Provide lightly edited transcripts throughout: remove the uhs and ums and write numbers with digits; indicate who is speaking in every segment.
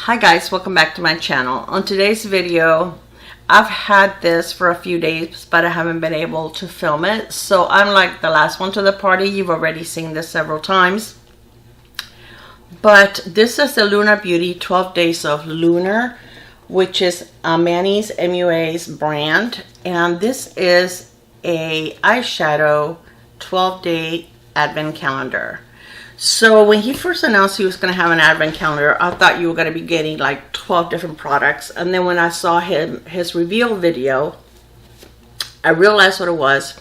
Speaker 1: Hi guys, welcome back to my channel. On today's video, I've had this for a few days, but I haven't been able to film it. So I'm like the last one to the party. You've already seen this several times. But this is the Lunar Beauty 12 Days of Lunar, which is Manny's MUA's brand. And this is a eyeshadow 12-day advent calendar. So when he first announced he was going to have an advent calendar, I thought you were going to be getting like 12 different products. And then when I saw his reveal video, I realized what it was.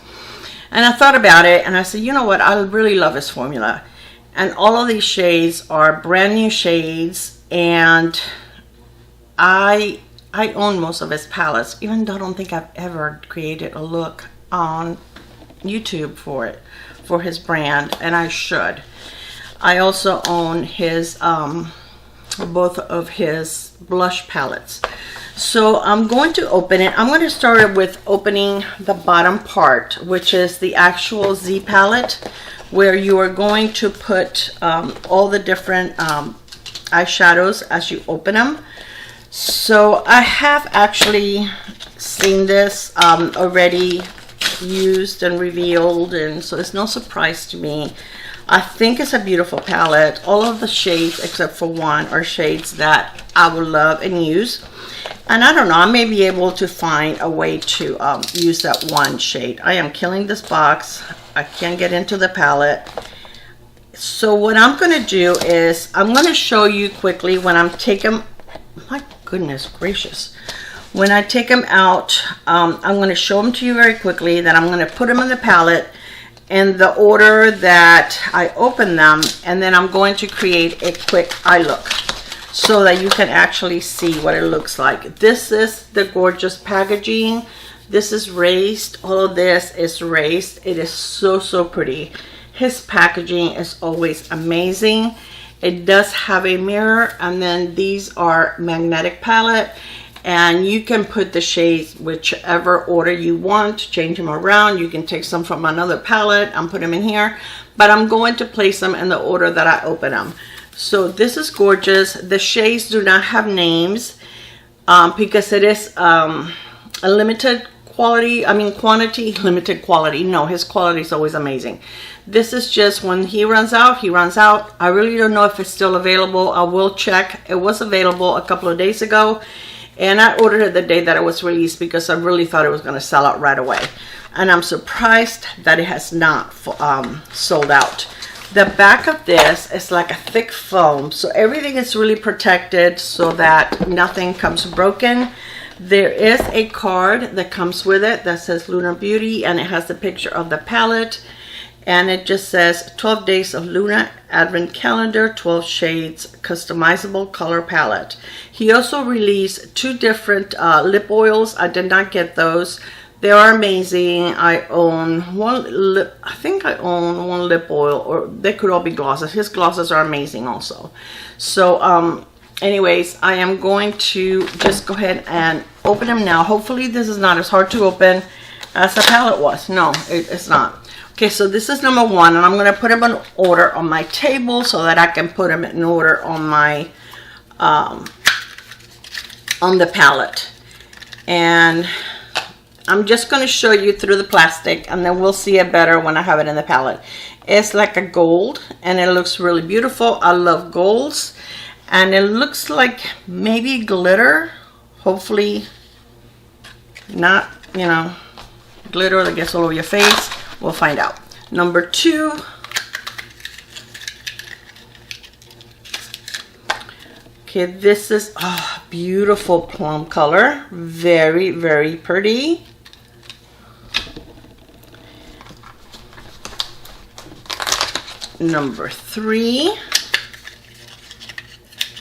Speaker 1: And I thought about it and I said, you know what? I really love his formula. And all of these shades are brand new shades. And I own most of his palettes, even though I don't think I've ever created a look on YouTube for his brand. And I should. I also own his both of his blush palettes. So I'm going to open it. I'm going to start with opening the bottom part, which is the actual Z palette, where you are going to put all the different eyeshadows as you open them. So I have actually seen this already used and revealed, and so it's no surprise to me. I think it's a beautiful palette. All of the shades except for one are shades that I would love and use. And I don't know, I may be able to find a way to use that one shade. I am killing this box. I can't get into the palette. So what I'm going to do is I'm going to show you quickly when I'm taking, my goodness gracious. When I take them out, I'm going to show them to you very quickly. Then I'm going to put them in the palette in the order that I open them, and then I'm going to create a quick eye look so that you can actually see what it looks like. This is the gorgeous packaging. This is raised. All of this is raised. It is so pretty. His packaging is always amazing. It does have a mirror, and then these are magnetic palette. And you can put the shades whichever order you want, change them around. You can take some from another palette and put them in here. But I'm going to place them in the order that I open them. So this is gorgeous. The shades do not have names because it is a limited quality. I mean quantity, limited quality. No, his quality is always amazing. This is just when he runs out, he runs out. I really don't know if it's still available. I will check. It was available a couple of days ago. And I ordered it the day that it was released because I really thought it was going to sell out right away. And I'm surprised that it has not sold out. The back of this is like a thick foam. So everything is really protected so that nothing comes broken. There is a card that comes with it that says Lunar Beauty. And it has the picture of the palette. And it just says 12 Days of Lunar Advent Calendar, 12 Shades, Customizable Color Palette. He also released two different lip oils. I did not get those. They are amazing. I own one lip, I think I own one lip oil, or they could all be glosses. His glosses are amazing also. So anyways, I am going to just go ahead and open them now. Hopefully this is not as hard to open as the palette was. No, it's not. Okay, so this is number one, and I'm going to put them in order on my table so that I can put them in order on my on the palette. And I'm just going to show you through the plastic, and then we'll see it better when I have it in the palette. It's like a gold, and it looks really beautiful. I love golds, and it looks like maybe glitter. Hopefully not, you know, glitter that gets all over your face. We'll find out. Number two. Okay, this is beautiful plum color. Very pretty. Number three.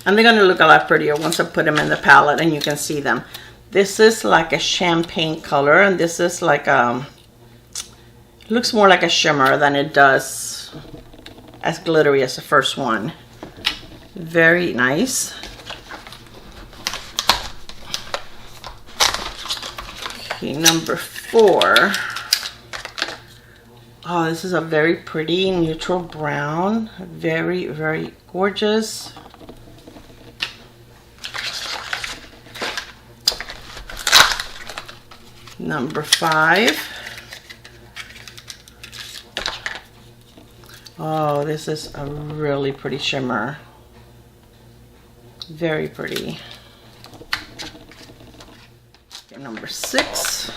Speaker 1: And they're going to look a lot prettier once I put them in the palette and you can see them. This is like a champagne color, and this is like looks more like a shimmer than it does as glittery as the first one. Very nice. Okay, number four. Oh, this is a very pretty neutral brown. Very gorgeous. Number 5. Oh, this is a really pretty shimmer. Very pretty. Okay, number 6.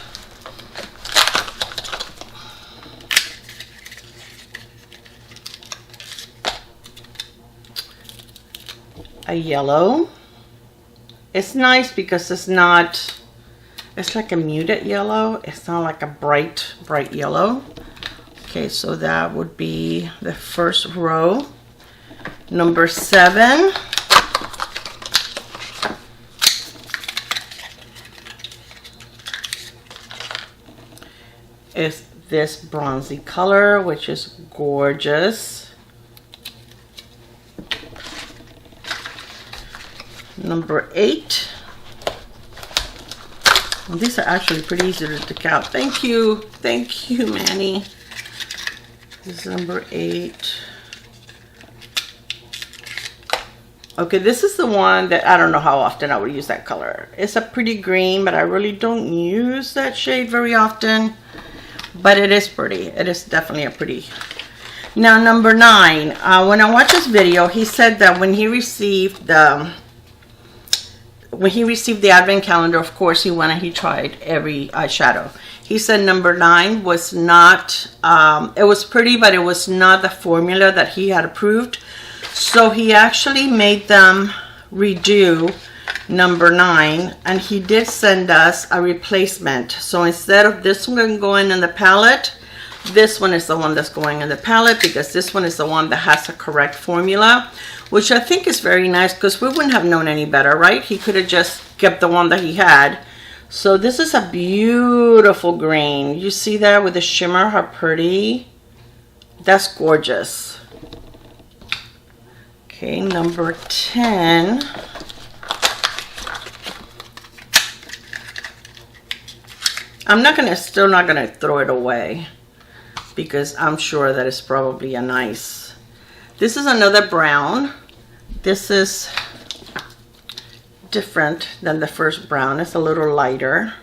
Speaker 1: A yellow. It's nice because it's not, it's like a muted yellow. It's not like a bright yellow. Okay, so that would be the first row. Number 7. Is this bronzy color, which is gorgeous. Number 8. Well, these are actually pretty easy to take out. Thank you, Manny. This is number 8. Okay, this is the one that I don't know how often I would use that color. It's a pretty green, but I really don't use that shade very often. But it is pretty. It is definitely a pretty. Now, number 9. When I watched this video, he said that when he received the advent calendar, of course, he went and he tried every eyeshadow. He said number 9 was not, it was pretty, but it was not the formula that he had approved. So he actually made them redo number 9, and he did send us a replacement. So instead of this one going in the palette, this one is the one that's going in the palette, because this one is the one that has a correct formula, which I think is very nice, because we wouldn't have known any better, right? He could have just kept the one that he had. So this is a beautiful green. You see that with the shimmer, how pretty? That's gorgeous. Okay, number 10. Still not gonna throw it away, because I'm sure that it's probably a nice. This is another brown. This is different than the first brown. It's a little lighter.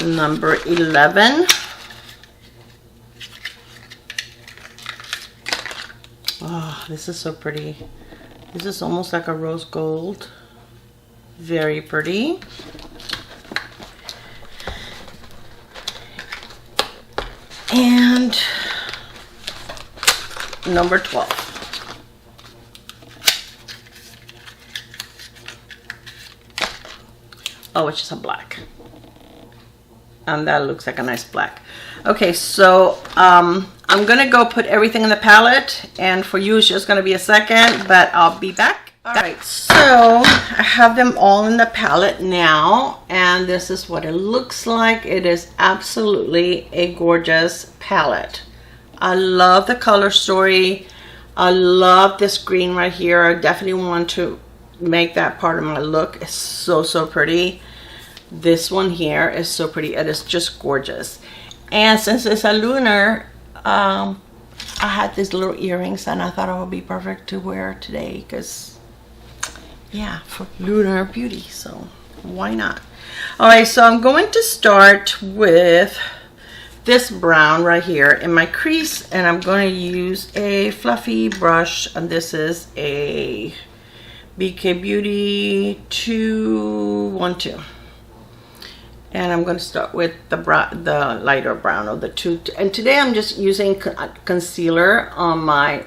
Speaker 1: Number 11. Oh, this is so pretty. This is almost like a rose gold. Very pretty. And number 12. Oh, it's just a black. And that looks like a nice black. Okay, so I'm gonna go put everything in the palette, and for you it's just gonna be a second, but I'll be back. All right, so I have them all in the palette now, and this is what it looks like. It is absolutely a gorgeous palette. I love the color story. I love this green right here. I definitely want to make that part of my look. It's so pretty. This one here is so pretty. It is just gorgeous. And since it's a lunar, I had these little earrings, and I thought it would be perfect to wear today, because yeah, for lunar beauty, so why not? All right, so I'm going to start with this brown right here in my crease, and I'm going to use a fluffy brush, and this is a BK Beauty 212. And I'm going to start with the lighter brown of the two. And today I'm just using concealer on my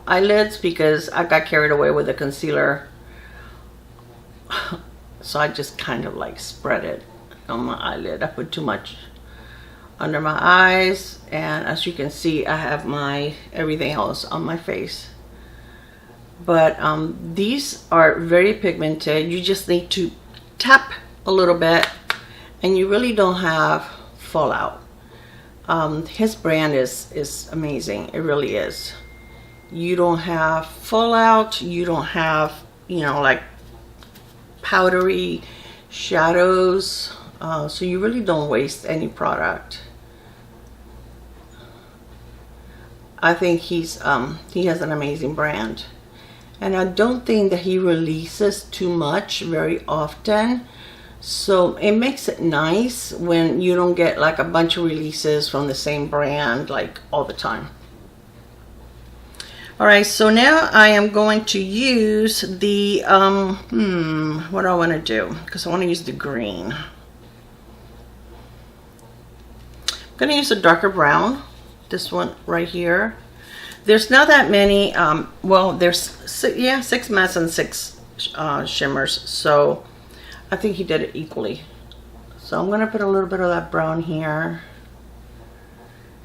Speaker 1: eyelids, because I got carried away with the concealer. So I just kind of like spread it on my eyelid. I put too much under my eyes, and as you can see, I have my everything else on my face. But these are very pigmented. You just need to tap a little bit, and you really don't have fallout. His brand is amazing. It really is. You don't have fallout. You don't have, you know, like powdery shadows. So you really don't waste any product. I think he has an amazing brand. And I don't think that he releases too much very often. So it makes it nice when you don't get like a bunch of releases from the same brand like all the time. All right, so now I am going to use the, what do I want to do? Because I want to use the green. I'm going to use a darker brown, this one right here. There's not that many, well, there's, 6 mattes and 6 shimmers, so I think he did it equally. So I'm going to put a little bit of that brown here.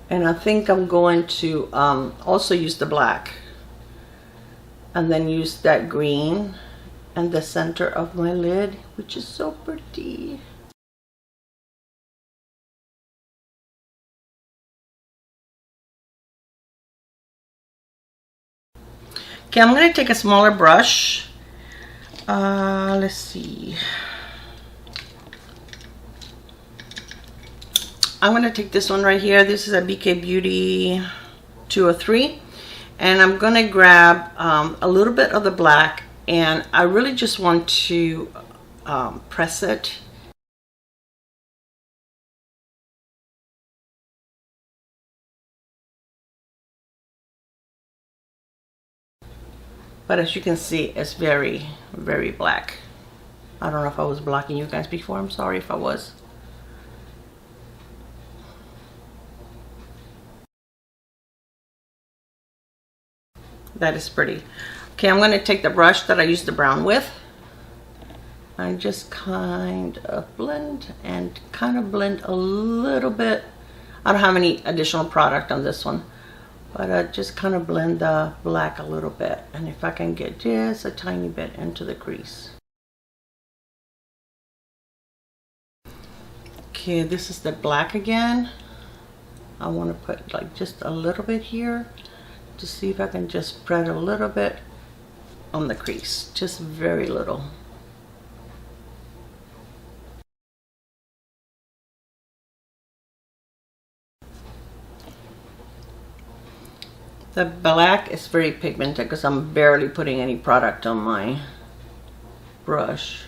Speaker 1: And I think I'm going to also use the black. And then use that green in the center of my lid, which is so pretty. Okay, I'm going to take a smaller brush. Let's see. I'm going to take this one right here. This is a BK Beauty 203. And I'm going to grab a little bit of the black, and I really just want to press it. But as you can see, it's very, very black. I don't know if I was blocking you guys before. I'm sorry if I was. That is pretty. Okay, I'm going to take the brush that I used the brown with and just kind of blend a little bit. I don't have any additional product on this one, but I just kind of blend the black a little bit, and if I can get just a tiny bit into the crease. Okay, this is the black again. I want to put like just a little bit here to see if I can just spread a little bit on the crease, just very little. The black is very pigmented because I'm barely putting any product on my brush.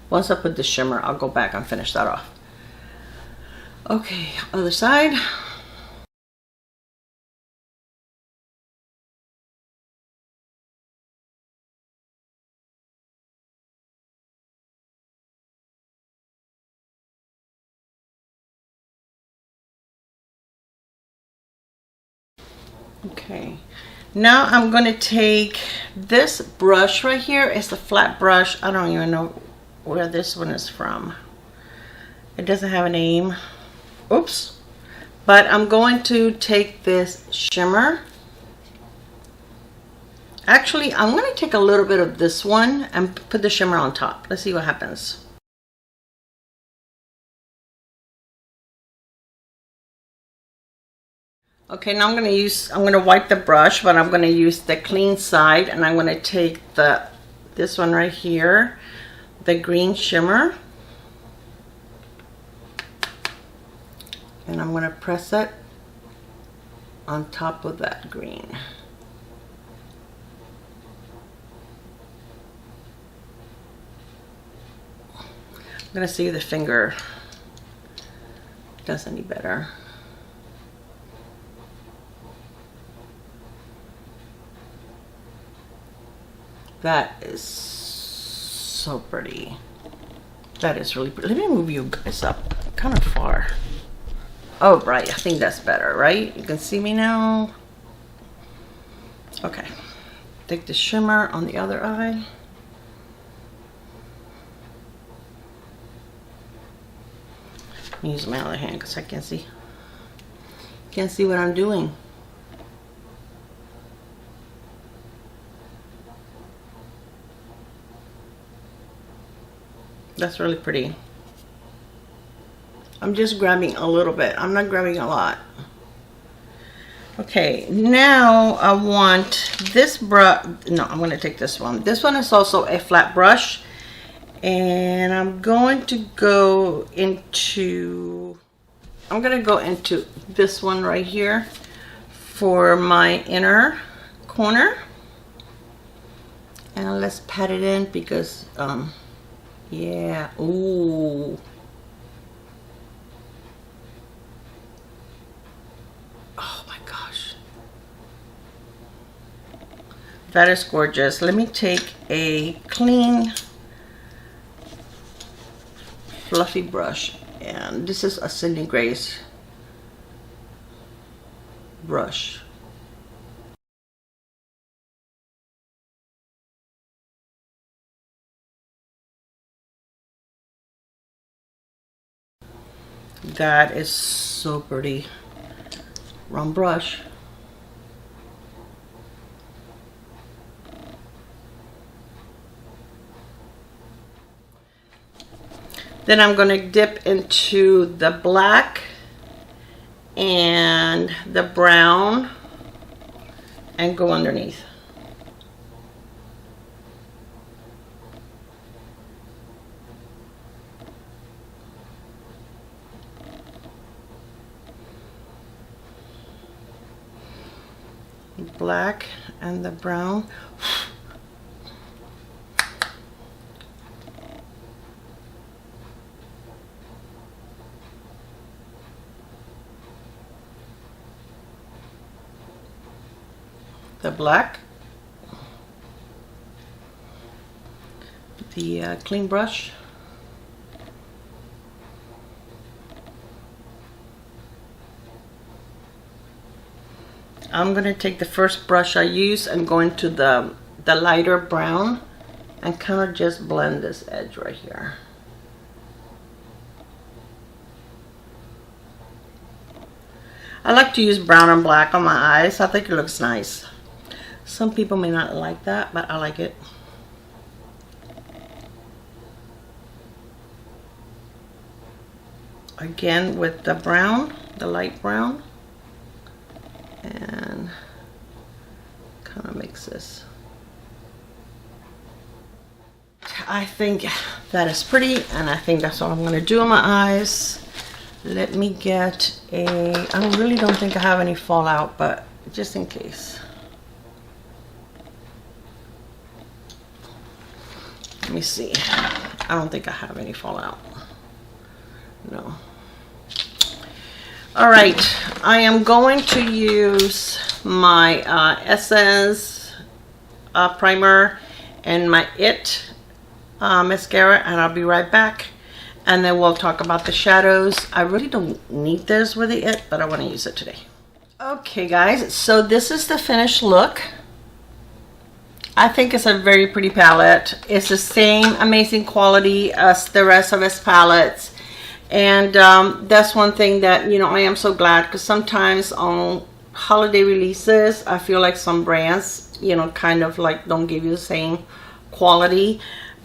Speaker 1: Once I put the shimmer, I'll go back and finish that off. Okay, other side. Okay, now I'm going to take this brush right here. It's a flat brush. I don't even know where this one is from. It doesn't have a name. Oops. But I'm going to take this shimmer. Actually, I'm going to take a little bit of this one and put the shimmer on top. Let's see what happens. Okay, now I'm going to wipe the brush, but I'm going to use the clean side, and I'm going to take this one right here, the green shimmer, and I'm going to press it on top of that green. I'm going to see if the finger does any better. That is so pretty. That is really pretty. Let me move you guys up kind of far. Oh, right. I think that's better, right? You can see me now. Okay. Take the shimmer on the other eye. Let me use my other hand because I can't see. Can't see what I'm doing. That's really pretty. I'm just grabbing a little bit. I'm not grabbing a lot. Okay, now I want this brush. No, I'm going to take this one. This one is also a flat brush. And I'm going to go into this one right here for my inner corner. And let's pat it in because, yeah, ooh. Oh my gosh. That is gorgeous. Let me take a clean, fluffy brush. And this is a Cindy Grace brush. That is so pretty. Wrong brush. Then I'm going to dip into the black and the brown and go underneath. Black and the brown. The black, the clean brush, I'm going to take the first brush I use and go into the lighter brown and kind of just blend this edge right here. I like to use brown and black on my eyes. I think it looks nice. Some people may not like that, but I like it. Again with the brown, the light brown, and kind of mix this. I think that is pretty, and I think that's what I'm going to do on my eyes. Let me get I really don't think I have any fallout, but just in case. Let me see. I don't think I have any fallout. No. All right. I am going to use my Essence primer and my IT mascara, and I'll be right back. And then we'll talk about the shadows. I really don't need this with the IT, but I want to use it today. Okay, guys. So this is the finished look. I think it's a very pretty palette. It's the same amazing quality as the rest of his palettes. And that's one thing that, you know, I am so glad, because sometimes on holiday releases, I feel like some brands, you know, kind of like don't give you the same quality.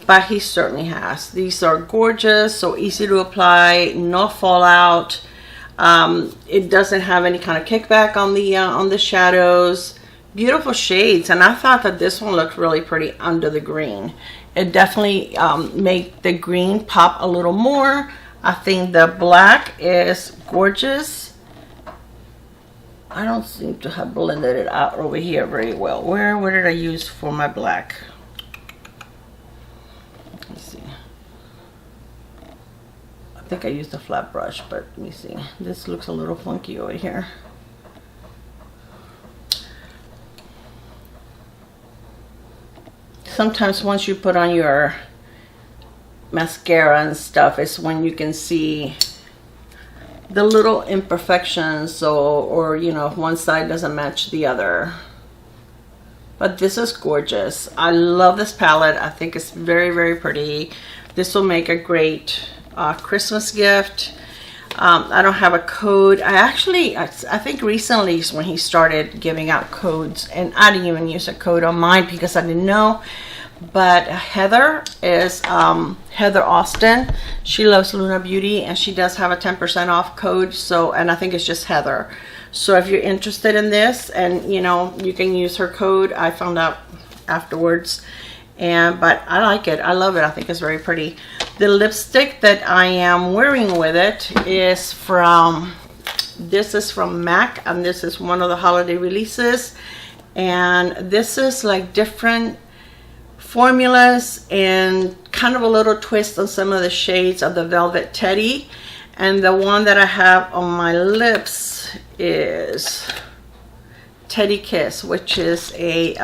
Speaker 1: But he certainly has. These are gorgeous, so easy to apply, no fallout. It doesn't have any kind of kickback on the shadows. Beautiful shades, and I thought that this one looked really pretty under the green. It definitely made the green pop a little more. I think the black is gorgeous. I don't seem to have blended it out over here very well. What did I use for my black? Let's see. I think I used a flat brush, but let me see. This looks a little funky over here. Sometimes once you put on your mascara and stuff is when you can see the little imperfections, or you know, if one side doesn't match the other. But this is gorgeous. I love this palette. I think it's very, very pretty. This will make a great Christmas gift. I don't have a code. I think recently is when he started giving out codes, and I didn't even use a code on mine because I didn't know. But Heather is Heather Austin. She loves Lunar Beauty, and she does have a 10% off code. So, and I think it's just Heather. So if you're interested in this, and you know, you can use her code. I found out afterwards, but I like it. I love it. I think it's very pretty. The lipstick that I am wearing with it is from MAC, and this is one of the holiday releases. And this is like different formulas and kind of a little twist on some of the shades of the Velvet Teddy. And the one that I have on my lips is Teddy Kiss, which is a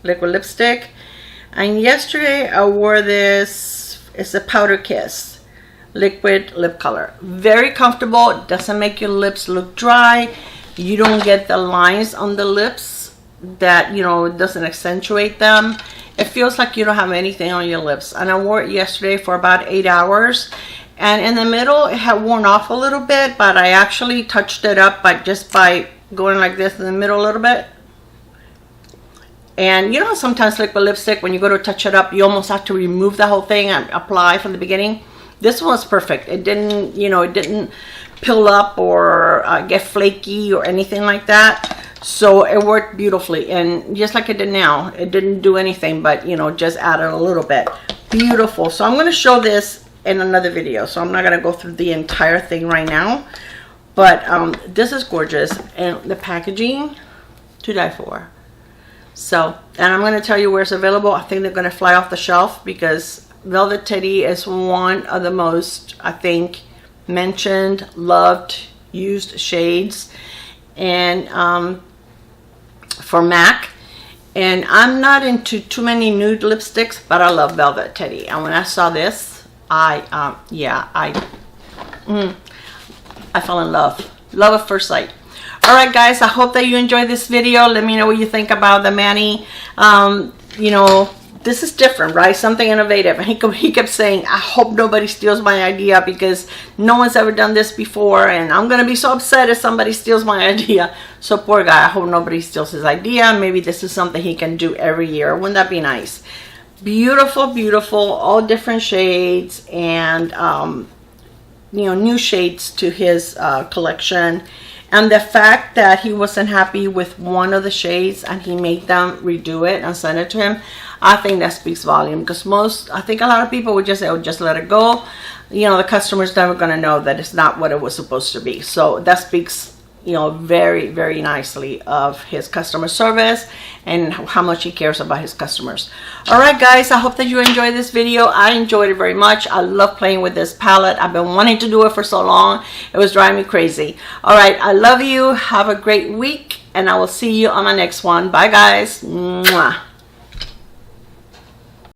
Speaker 1: liquid lipstick. And yesterday I wore this. It's a Powder Kiss liquid lip color. Very comfortable. It doesn't make your lips look dry. You don't get the lines on the lips that, you know, it doesn't accentuate them. It feels like you don't have anything on your lips. And I wore it yesterday for about 8 hours. And in the middle, it had worn off a little bit, but I actually touched it up just by going like this in the middle a little bit. And you know, sometimes liquid lipstick, when you go to touch it up, you almost have to remove the whole thing and apply from the beginning. This one was perfect. It didn't, you know, it didn't pill up or get flaky or anything like that. So it worked beautifully, and just like it did now, it didn't do anything but, you know, just added a little bit. Beautiful. So I'm going to show this in another video, so I'm not going to go through the entire thing right now, but this is gorgeous, and the packaging to die for. So, and I'm going to tell you where it's available. I think they're going to fly off the shelf because Velvet Teddy is one of the most, I think, mentioned, loved, used shades, and for MAC. And I'm not into too many nude lipsticks, but I love Velvet Teddy. And when I saw this, I fell in love at first sight. All right, guys, I hope that you enjoyed this video. Let me know what you think about the Mani. You know, this is different, right? Something innovative. And he kept saying, I hope nobody steals my idea because no one's ever done this before, and I'm gonna be so upset if somebody steals my idea. So poor guy, I hope nobody steals his idea. Maybe this is something he can do every year. Wouldn't that be nice? Beautiful, beautiful, all different shades, and you know, new shades to his collection. And the fact that he wasn't happy with one of the shades and he made them redo it and send it to him, I think that speaks volume, because I think a lot of people would just say, oh, just let it go. You know, the customer's never going to know that it's not what it was supposed to be. So that speaks, you know, very, very nicely of his customer service and how much he cares about his customers. All right, guys, I hope that you enjoyed this video. I enjoyed it very much. I love playing with this palette. I've been wanting to do it for so long. It was driving me crazy. All right, I love you. Have a great week, and I will see you on my next one. Bye, guys. Mwah.